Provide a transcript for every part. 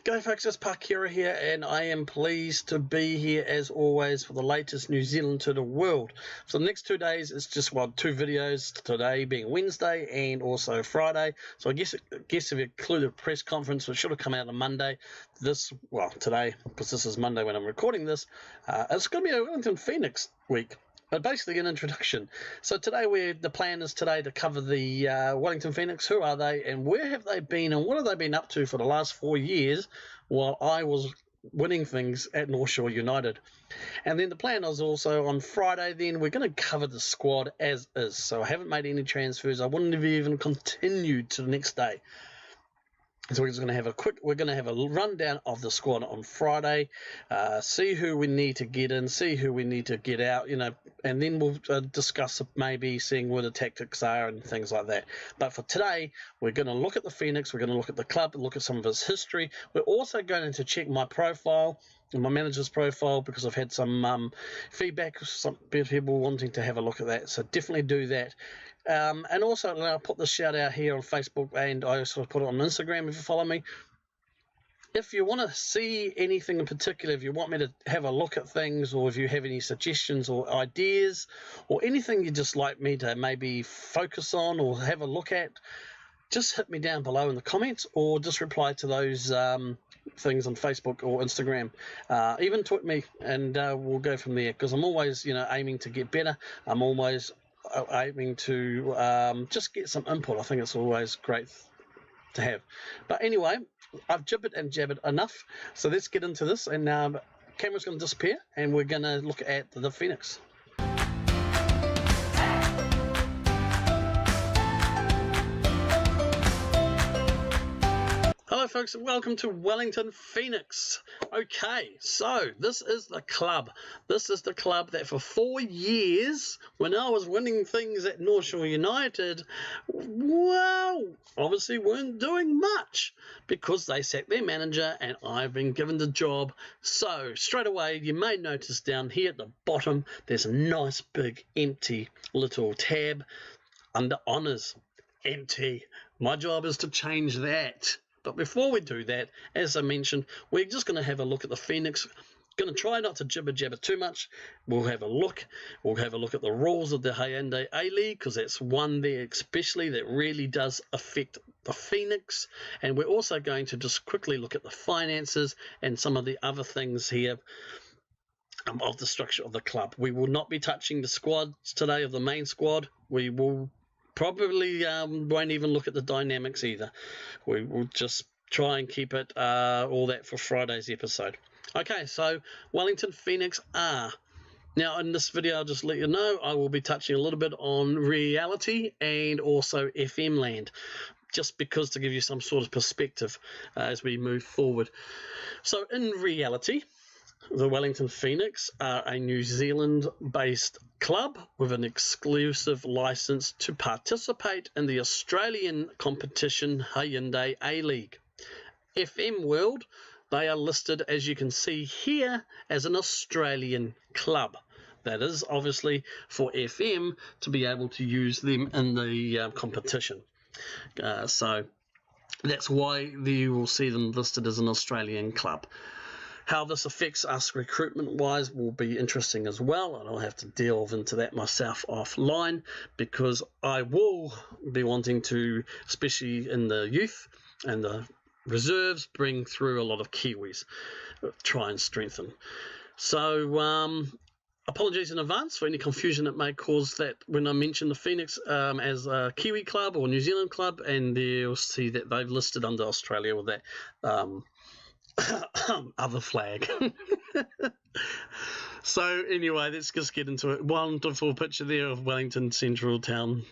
G'day folks, it's Parkera here, and I am pleased to be here as always for the latest New Zealand to the world. So the next 2 days it's just two videos, today being Wednesday and also Friday. So I guess if you include a press conference, which should have come out on Monday, today, because this is Monday when I'm recording this, it's going to be a Wellington Phoenix week. But basically an introduction. So today the plan is today to cover the Wellington Phoenix. Who are they and where have they been and what have they been up to for the last 4 years while I was winning things at North Shore United. And then the plan is also on Friday then we're going to cover the squad as is. So I haven't made any transfers. I wouldn't have even continued to the next day. So we're just going to have a rundown of the squad on Friday, see who we need to get in, see who we need to get out, and then we'll discuss maybe seeing where the tactics are and things like that. But for today, we're going to look at the Phoenix, we're going to look at the club, look at some of his history. We're also going to check my profile, my manager's profile, because I've had some feedback, some people wanting to have a look at that, so definitely do that. And also, I'll put the shout out here on Facebook, and I also put it on Instagram if you follow me. If you want to see anything in particular, if you want me to have a look at things, or if you have any suggestions or ideas, or anything you'd just like me to maybe focus on or have a look at, just hit me down below in the comments, or just reply to those things on Facebook or Instagram. Even tweet me, and we'll go from there, because I'm always, aiming to get better. I'm always aiming to just get some input. I think it's always great to have. But anyway, I've jibbered and jabbered enough, so let's get into this. And camera's going to disappear, and we're going to look at the Phoenix. Hello folks, and welcome to Wellington Phoenix. Okay, so this is the club. This is the club that for 4 years, when I was winning things at North Shore United, well, obviously weren't doing much because they sacked their manager and I've been given the job. So straight away, you may notice down here at the bottom, there's a nice big empty little tab under honours. Empty. My job is to change that. But before we do that, as I mentioned, we're just going to have a look at the Phoenix. Going to try not to jibber-jabber too much. We'll have a look. We'll have a look at the rules of the Hyundai A-League, because that's one there especially that really does affect the Phoenix. And we're also going to just quickly look at the finances and some of the other things here of the structure of the club. We will not be touching the squads today, of the main squad. We will probably won't even look at the dynamics either. We will just try and keep it all that for Friday's episode. Okay, so Wellington Phoenix are. Now in this video, I'll just let you know, I will be touching a little bit on reality and also FM land, just because to give you some sort of perspective as we move forward. So in reality, the Wellington Phoenix are a New Zealand-based club with an exclusive license to participate in the Australian competition Hyundai A-League. FM World, they are listed, as you can see here, as an Australian club. That is obviously for FM to be able to use them in the competition. So that's why you will see them listed as an Australian club. How this affects us recruitment-wise will be interesting as well, and I'll have to delve into that myself offline, because I will be wanting to, especially in the youth and the reserves, bring through a lot of Kiwis, try and strengthen. So apologies in advance for any confusion it may cause that when I mention the Phoenix as a Kiwi club or New Zealand club, and you'll see that they've listed under Australia with that other flag. So anyway, let's just get into it. Wonderful picture there of Wellington Central Town.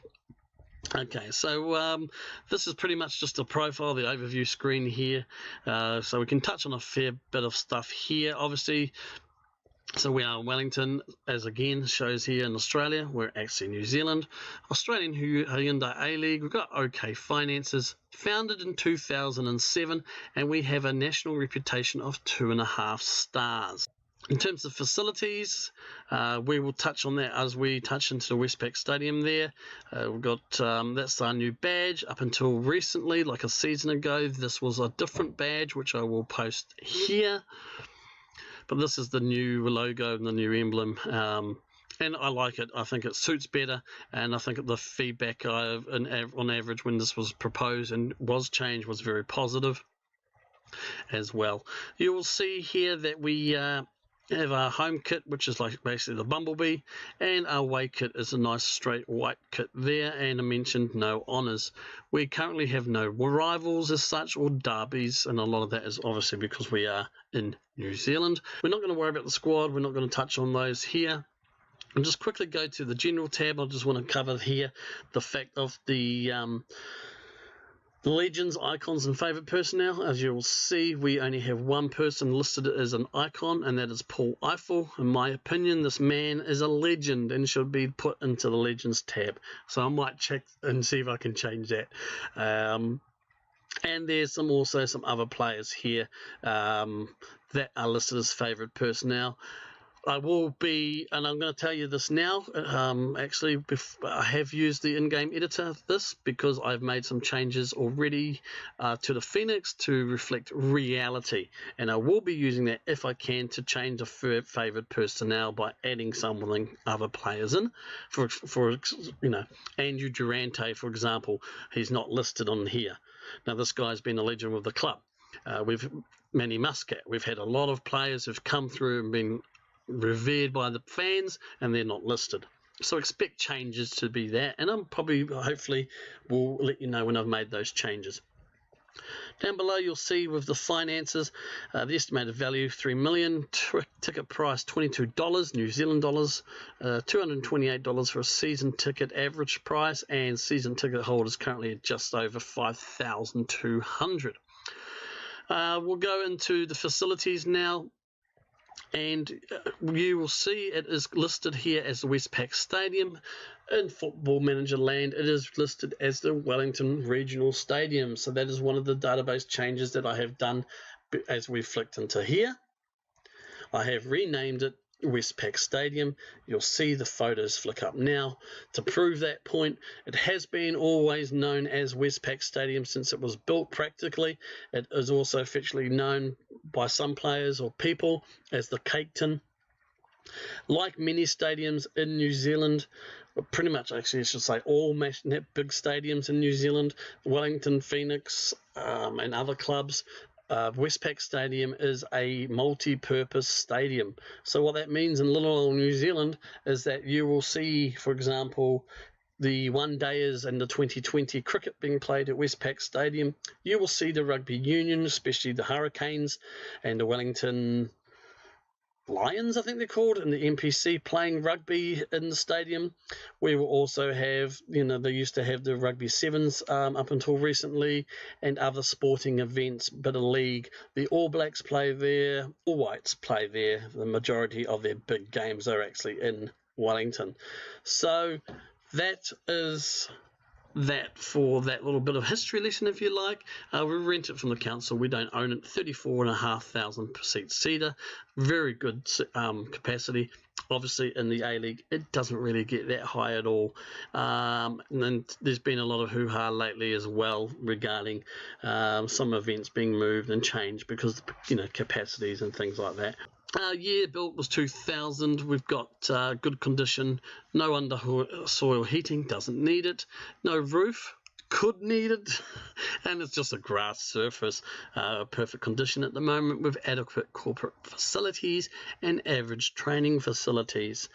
Okay, so this is pretty much just a profile, the overview screen here. So we can touch on a fair bit of stuff here, obviously. So we are in Wellington, as again shows here in Australia. We're actually New Zealand. Australian Hyundai A-League. We've got okay finances. Founded in 2007, and we have a national reputation of 2.5 stars. In terms of facilities, we will touch on that as we touch into the Westpac Stadium there. We've got, that's our new badge. Up until recently, like a season ago, this was a different badge, which I will post here. But this is the new logo and the new emblem. And I like it. I think it suits better, and I think the feedback on average when this was proposed and was changed was very positive as well. You will see here that we have our home kit, which is like basically the Bumblebee, and our away kit is a nice straight white kit there, and I mentioned no honours. We currently have no rivals as such or derbies, and a lot of that is obviously because we are in New Zealand. We're not going to worry about the squad. We're not going to touch on those here. And just quickly go to the general tab. I just want to cover here the fact of the legends, icons, and favourite personnel. As you will see, we only have one person listed as an icon, and that is Paul Eiffel. In my opinion, this man is a legend and should be put into the legends tab. So I might check and see if I can change that. And there's also some other players here that are listed as favourite personnel. I will be, and I'm going to tell you this now, actually I have used the in-game editor this because I've made some changes already to the Phoenix to reflect reality, and I will be using that if I can to change the favoured personnel by adding some other players in. For you know, Andrew Durante, for example, he's not listed on here. Now this guy's been a legend with the club. We've Manny Muscat. We've had a lot of players who've come through and been revered by the fans, and they're not listed. So expect changes to be that, and I'm hopefully will let you know when I've made those changes. Down below you'll see with the finances, the estimated value $3 million, ticket price $22 New Zealand dollars, $228 for a season ticket average price, and season ticket holders currently at just over 5,200. We'll go into the facilities now. And you will see it is listed here as the Westpac Stadium. In Football Manager land, it is listed as the Wellington Regional Stadium. So that is one of the database changes that I have done as we flicked into here. I have renamed it Westpac Stadium. You'll see the photos flick up now to prove that point. It has been always known as Westpac Stadium since it was built practically. It is also officially known by some players or people as the Cake Tin. Like many stadiums in New Zealand, pretty much actually I should say all big stadiums in New Zealand, Wellington, Phoenix and other clubs, Westpac Stadium is a multi-purpose stadium. So what that means in little old New Zealand is that you will see, for example, the one-dayers and the 2020 cricket being played at Westpac Stadium. You will see the rugby union, especially the Hurricanes and the Wellington Lions, I think they're called, and the NPC playing rugby in the stadium. We will also have, you know, they used to have the rugby sevens up until recently, and other sporting events, bit of league. The All Blacks play there, All Whites play there. The majority of their big games are actually in Wellington. So that is that for that little bit of history lesson, if you like. We rent it from the council. We don't own it. 34,500 seat seater, very good capacity. Obviously in the A-League it doesn't really get that high at all, and then there's been a lot of hoo-ha lately as well regarding some events being moved and changed because, you know, capacities and things like that. Year built was 2000. We've got good condition, no under soil heating, doesn't need it, no roof, could need it, and it's just a grass surface. Perfect condition at the moment with adequate corporate facilities and average training facilities.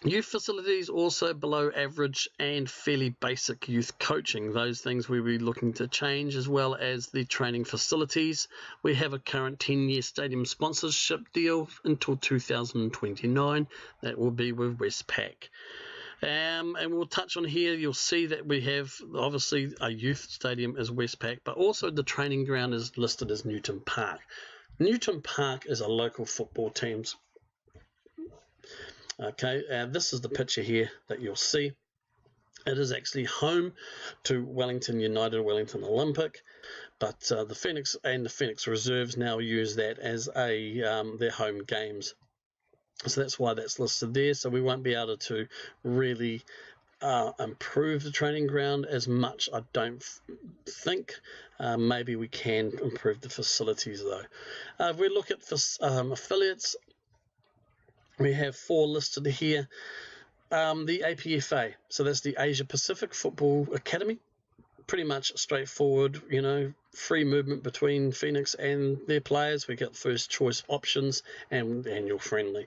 Youth facilities also below average and fairly basic youth coaching. Those things we'll be looking to change, as well as the training facilities. We have a current 10-year stadium sponsorship deal until 2029. That will be with Westpac. And we'll touch on here, you'll see that we have obviously a youth stadium as Westpac, but also the training ground is listed as Newton Park. Newton Park is a local football team's. Okay, this is the picture here that you'll see. It is actually home to Wellington United, Wellington Olympic, But the Phoenix and the Phoenix Reserves now use that as their home games. So that's why that's listed there. So we won't be able to really improve the training ground as much, I don't think. Maybe we can improve the facilities though. If we look at affiliates, we have 4 listed here. The APFA, so that's the Asia Pacific Football Academy. Pretty much straightforward, you know, free movement between Phoenix and their players. We get first choice options and annual friendly.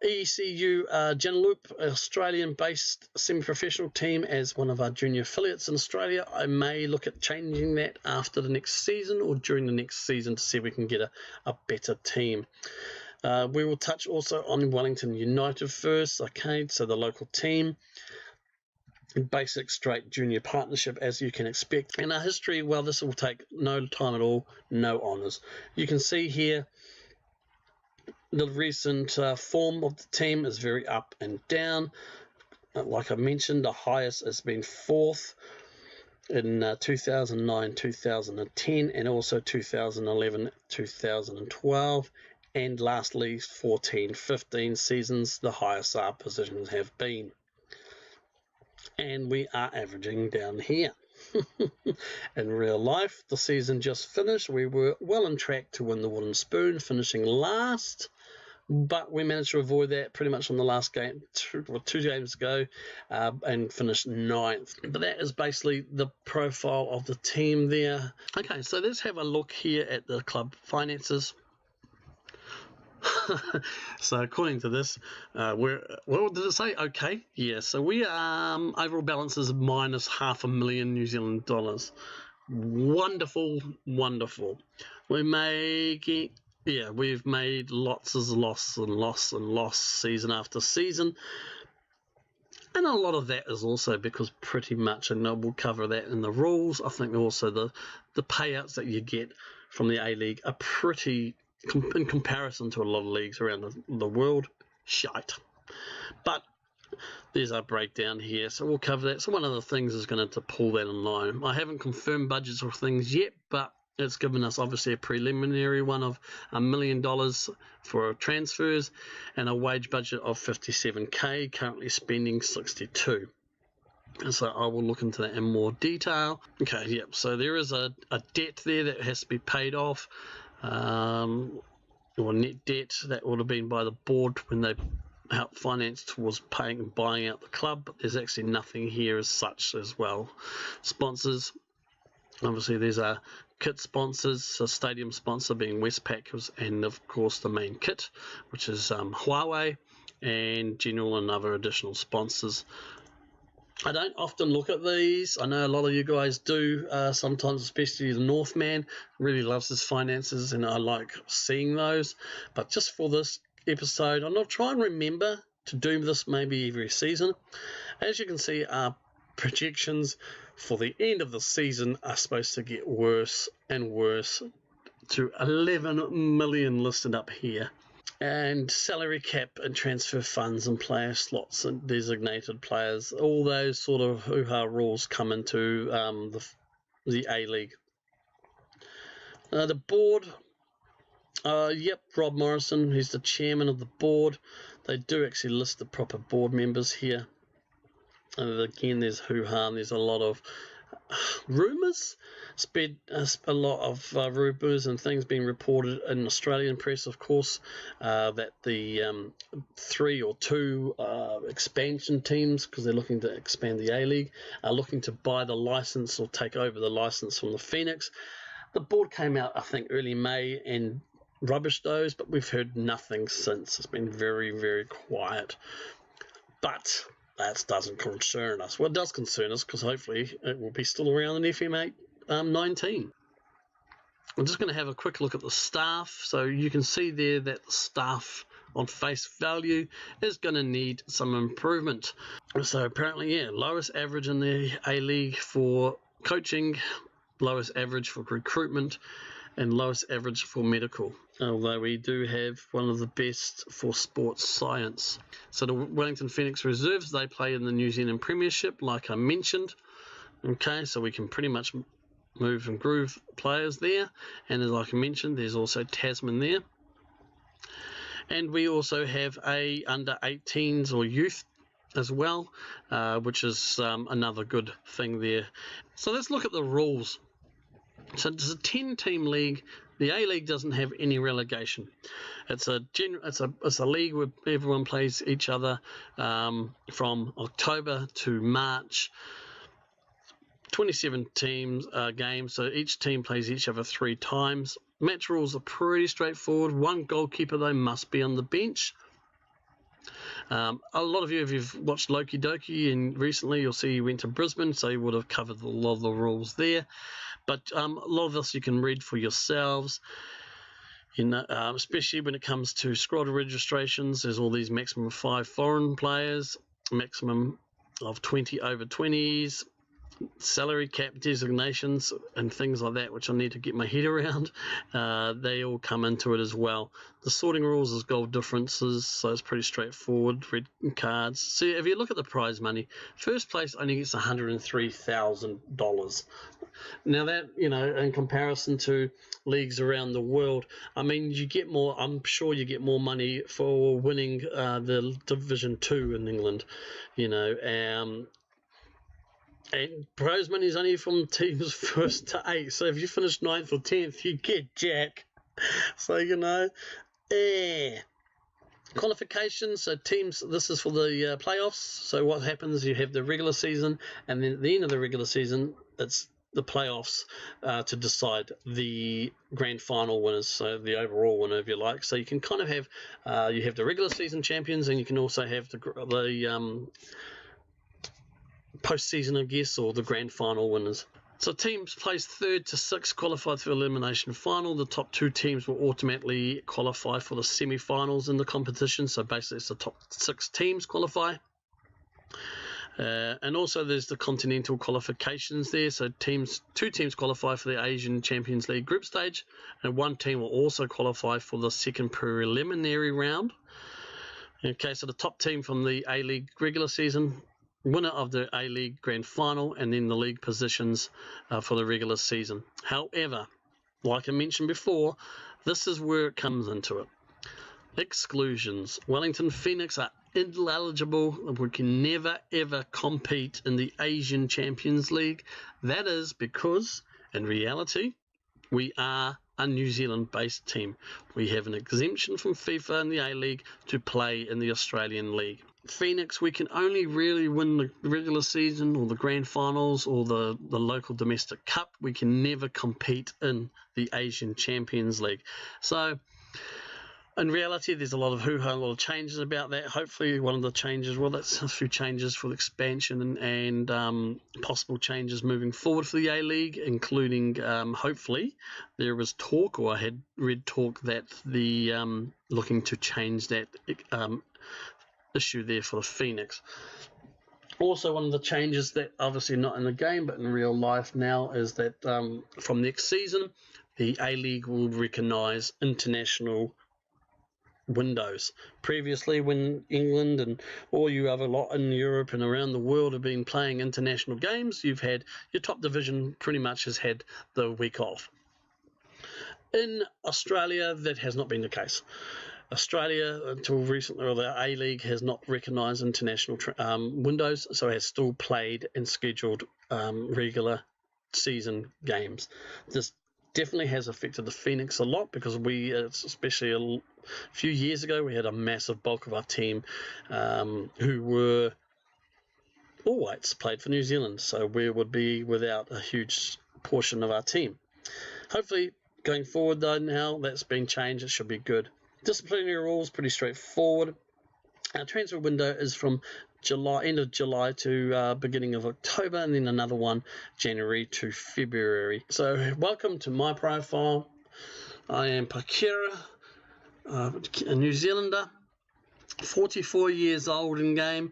ECU Geneloop, Australian-based semi-professional team, as one of our junior affiliates in Australia. I may look at changing that after the next season or during the next season to see if we can get a better team. We will touch also on Wellington United first, okay, so the local team. Basic straight junior partnership, as you can expect. In our history, well, this will take no time at all, no honours. You can see here the recent form of the team is very up and down. Like I mentioned, the highest has been 4th in 2009, 2010, and also 2011, 2012. And lastly, 14, 15 seasons, the highest our positions have been. And we are averaging down here. In real life, the season just finished. We were well on track to win the wooden spoon, finishing last. But we managed to avoid that pretty much on the last game, 2 games ago, and finished 9th. But that is basically the profile of the team there. Okay, so let's have a look here at the club finances. So according to this, what did it say? Okay, yeah. So we overall balance is minus $500,000 New Zealand dollars. Wonderful, wonderful. We're making, yeah, we've made lots of loss season after season. And a lot of that is also because pretty much, and we'll cover that in the rules, I think also the payouts that you get from the A-League are pretty, in comparison to a lot of leagues around the world, shite. But there's our breakdown here, so we'll cover that. So one of the things is going to pull that in line. I haven't confirmed budgets or things yet, but it's given us obviously a preliminary one of $1 million for transfers and a wage budget of 57k, currently spending 62. So I will look into that in more detail. Okay, yep, so there is a debt there that has to be paid off. Or net debt that would have been by the board when they helped finance towards paying and buying out the club, but there's actually nothing here as such as well. Sponsors, obviously there's our kit sponsors, so stadium sponsor being Westpac, and of course the main kit, which is Huawei, and general and other additional sponsors. I don't often look at these. I know a lot of you guys do, sometimes, especially the Northman really loves his finances, and I like seeing those. But just for this episode, I'm going to try and remember to do this maybe every season. As you can see, our projections for the end of the season are supposed to get worse and worse, to 11 million listed up here. And salary cap and transfer funds and player slots and designated players, all those sort of hoo-ha rules come into the A-League. The board, yep, Rob Morrison, who's the chairman of the board. They do actually list the proper board members here. And again, there's hoo-ha, and there's a lot of rumours, a lot of rumours and things being reported in Australian press, of course, that the 3 or 2 expansion teams, because they're looking to expand the A-League, are looking to buy the licence or take over the licence from the Phoenix. The board came out, I think, early May and rubbished those, but we've heard nothing since. It's been very, very quiet. But that doesn't concern us. Well, it does concern us because hopefully it will be still around in FM18. I'm just going to have a quick look at the staff. So you can see there that the staff on face value is going to need some improvement. So apparently, yeah, lowest average in the A-League for coaching, lowest average for recruitment, and lowest average for medical, although we do have one of the best for sports science. So the Wellington Phoenix Reserves, they play in the New Zealand Premiership, like I mentioned. Okay, so we can pretty much move and groove players there, and as I mentioned, there's also Tasman there. And we also have a under 18s or youth as well, which is another good thing there. So let's look at the rules. So it's a 10-team league. The A-League doesn't have any relegation. It's a league where everyone plays each other from October to March. 27 teams games, so each team plays each other 3 times. Match rules are pretty straightforward. One goalkeeper, though, must be on the bench. A lot of you, if you've watched Loki Doki and recently, you'll see he went to Brisbane, so you would have covered a lot of the rules there. But a lot of this you can read for yourselves. Especially when it comes to squad registrations, there's all these maximum 5 foreign players, maximum of 20 over 20s, salary cap designations and things like that, which I need to get my head around. They all come into it as well. The sorting rules is goal differences, so it's pretty straightforward. Red cards. So if you look at the prize money, first place only gets $103,000. Now that, in comparison to leagues around the world, I mean, you get more. I'm sure you get more money for winning the Division 2 in England, and prize money is only from teams 1st to 8th. So if you finish 9th or 10th, you get jack. So, Qualifications, so teams, this is for the playoffs. So what happens, you have the regular season, and then at the end of the regular season, it's the playoffs to decide the grand final winners, so the overall winner, if you like. So you can kind of have, you have the regular season champions, and you can also have the postseason, I guess, or the grand final winners. So teams placed 3rd to 6th qualified for the elimination final. The top 2 teams will automatically qualify for the semi-finals in the competition. So basically it's the top 6 teams qualify. And also there's the continental qualifications there. So 2 teams qualify for the Asian Champions League group stage, and 1 team will also qualify for the second preliminary round. Okay, so the top team from the A-League regular season, winner of the A-League Grand Final, and then the league positions for the regular season. However, like I mentioned before, this is where it comes into it. Exclusions. Wellington Phoenix are ineligible. We can never ever compete in the Asian Champions League. That is because, in reality, we are a New Zealand-based team. We have an exemption from FIFA and the A-League to play in the Australian League. Phoenix, we can only really win the regular season or the grand finals or the local domestic cup. We can never compete in the Asian Champions League. So in reality, there's a lot of hoo-ha, a lot of changes about that. Hopefully one of the changes, well, that's a few changes for the expansion and possible changes moving forward for the A-League, including hopefully there was talk, or I had read talk, that the looking to change that issue there for the Phoenix. Also, one of the changes that obviously not in the game but in real life now is that from next season, the A-League will recognise international windows. Previously, when England and all you other lot in Europe and around the world have been playing international games, you've had your top division pretty much has had the week off. In Australia, that has not been the case. Australia, until recently, or the A-League has not recognised international windows, so has still played and scheduled regular season games. This definitely has affected the Phoenix a lot, because we, especially a few years ago, we had a massive bulk of our team who were all whites, played for New Zealand, so we would be without a huge portion of our team. Hopefully, going forward though, now that's been changed, it should be good. Disciplinary rules, pretty straightforward. Our transfer window is from end of July to beginning of October, and then another one January to February. So welcome to my profile. I am Parkera, a New Zealander, 44 years old in game,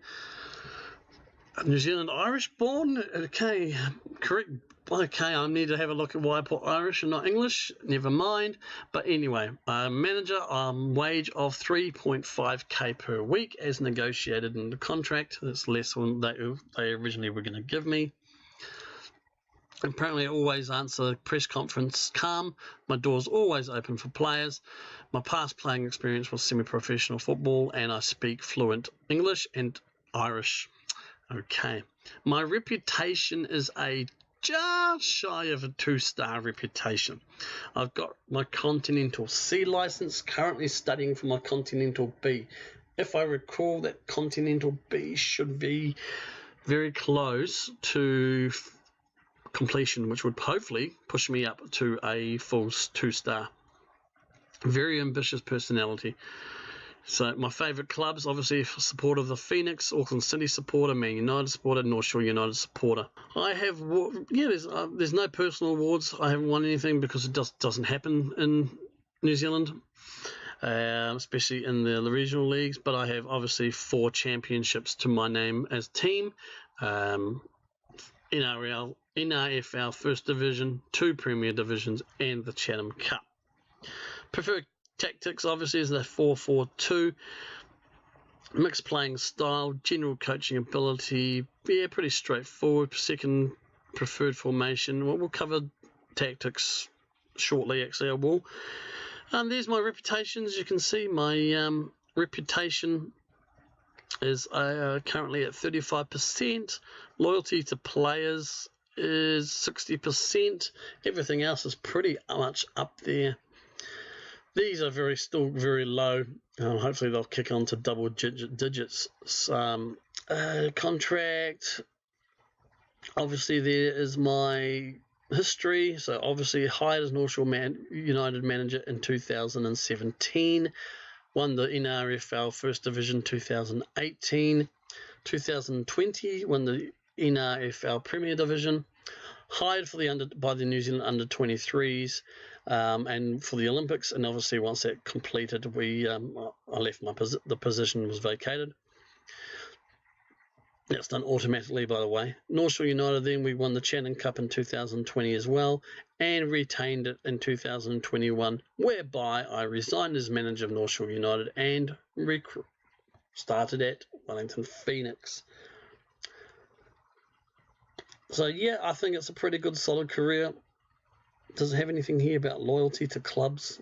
New Zealand Irish born. Okay, correct. Okay, I need to have a look at why I put Irish and not English. Never mind. But anyway, manager, wage of 3.5k per week as negotiated in the contract. That's less than they originally were going to give me. Apparently, I always answer the press conference calm. My door's always open for players. My past playing experience was semi-professional football, and I speak fluent English and Irish. Okay. My reputation is just shy of a 2-star reputation. I've got my Continental C license, currently studying for my Continental B. If I recall, that Continental B should be very close to completion, which would hopefully push me up to a full 2-star. Very ambitious personality. So my favourite clubs, obviously, supporter of the Phoenix, Auckland City supporter, Man United supporter, North Shore United supporter. I have, there's no personal awards. I haven't won anything because it just doesn't happen in New Zealand, especially in the regional leagues. But I have obviously 4 championships to my name as team. NRFL First Division, 2 Premier Divisions, and the Chatham Cup. Preferred tactics, obviously, is the 4-4-2. Mixed playing style, general coaching ability, pretty straightforward. Second preferred formation. We'll cover tactics shortly, actually, I will. There's my reputation. As you can see, my reputation is currently at 35%. Loyalty to players is 60%. Everything else is pretty much up there. These are still very low. Hopefully they'll kick on to double digits. Contract. Obviously there is my history. So obviously hired as North Shore United manager in 2017. Won the NRFL First Division 2018. 2020 won the NRFL Premier Division. Hired for by the New Zealand under-23s and for the Olympics. And obviously once that completed, I left the position was vacated. That's done automatically, by the way. North Shore United, then we won the Chatham Cup in 2020 as well, and retained it in 2021, whereby I resigned as manager of North Shore United and started at Wellington Phoenix. So yeah, I think it's a pretty good, solid career. Does it have anything here about loyalty to clubs?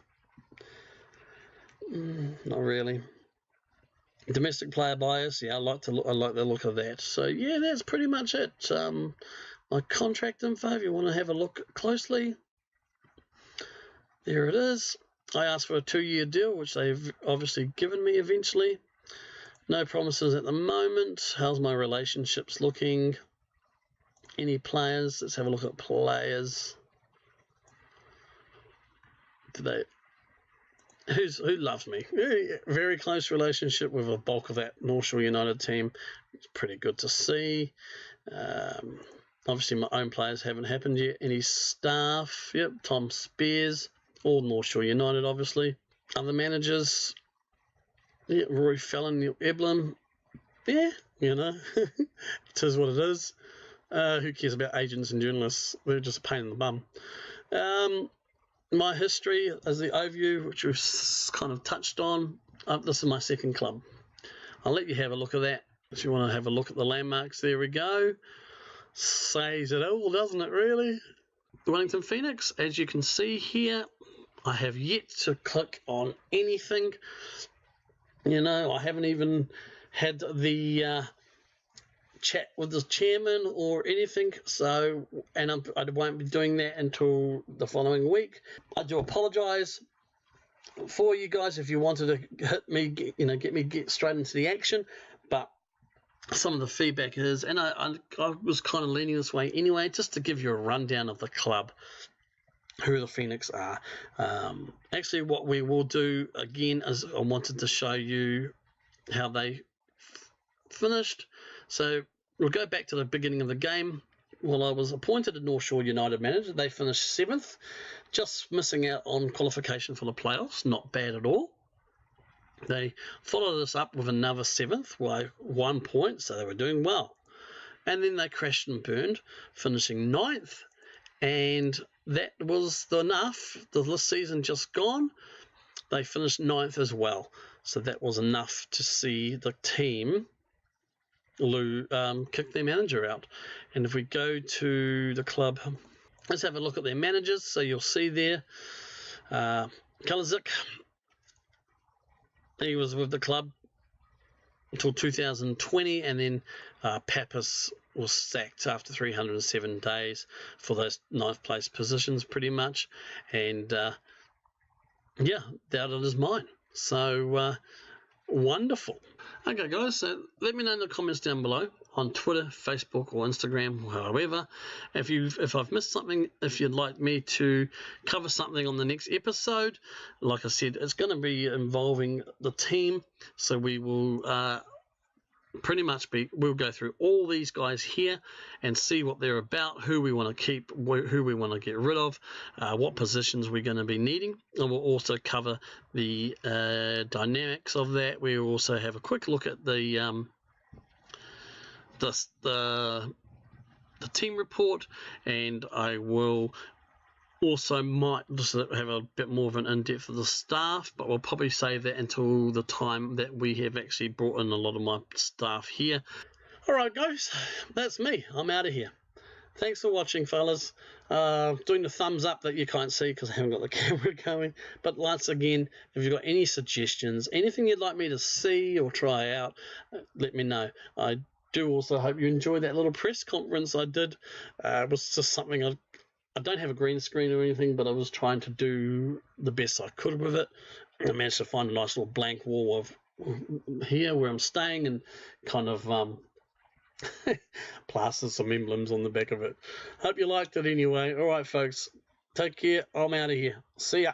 Not really. Domestic player bias, yeah, I like the look of that. So yeah, that's pretty much it. My contract info, if you want to have a look closely, there it is. I asked for a 2-year deal, which they've obviously given me eventually. No promises at the moment. How's my relationships looking? Any players? Let's have a look at players. Who loves me? Very close relationship with a bulk of that North Shore United team. It's pretty good to see. Obviously, my own players haven't happened yet. Any staff? Yep, Tom Spears, all North Shore United, obviously. Other managers? Yeah, Roy Fallon, Neil Eblin. Yeah, it is what it is. Who cares about agents and journalists? They're just a pain in the bum. My history as the overview, which we've kind of touched on. This is my second club. I'll let you have a look at that. If you want to have a look at the landmarks, there we go. Says it all, doesn't it, really? The Wellington Phoenix, as you can see here, I have yet to click on anything. I haven't even had the chat with the chairman or anything, so I won't be doing that until the following week. I do apologize for you guys if you wanted to hit me, get straight into the action, but some of the feedback is, and I was kind of leaning this way anyway, just to give you a rundown of the club, who the Phoenix are. Actually, what we will do again is I wanted to show you how they finished. So we'll go back to the beginning of the game. Well, I was appointed a North Shore United manager. They finished 7th, just missing out on qualification for the playoffs. Not bad at all. They followed us up with another 7th by 1 point, so they were doing well. And then they crashed and burned, finishing 9th. And that was enough. The season just gone. They finished 9th as well. So that was enough to see the team kick their manager out. And if we go to the club let's have a look at their managers. So you'll see there, Kalazik, he was with the club until 2020, and then Pappas was sacked after 307 days for those 9th place positions pretty much, and yeah, Dowden is mine. So wonderful. Okay guys, so let me know in the comments down below on Twitter, Facebook or Instagram, however, if I've missed something, if you'd like me to cover something on the next episode. Like I said, it's going to be involving the team, so we will pretty much we'll go through all these guys here and see what they're about, who we want to keep, who we want to get rid of, what positions we're going to be needing, and we'll also cover the dynamics of that. We'll also have a quick look at the team report, and I will also might just have a bit more of an in-depth of the staff, but we'll probably save that until the time that we have actually brought in a lot of my staff here. Alright guys, that's me. I'm out of here. Thanks for watching, fellas. Doing the thumbs up that you can't see because I haven't got the camera going. But once again, if you've got any suggestions, anything you'd like me to see or try out, let me know. I do also hope you enjoyed that little press conference I did. It was just something I don't have a green screen or anything, but I was trying to do the best I could with it. I managed to find a nice little blank wall of here where I'm staying and kind of plastered some emblems on the back of it. Hope you liked it anyway. All right, folks. Take care. I'm out of here. See ya.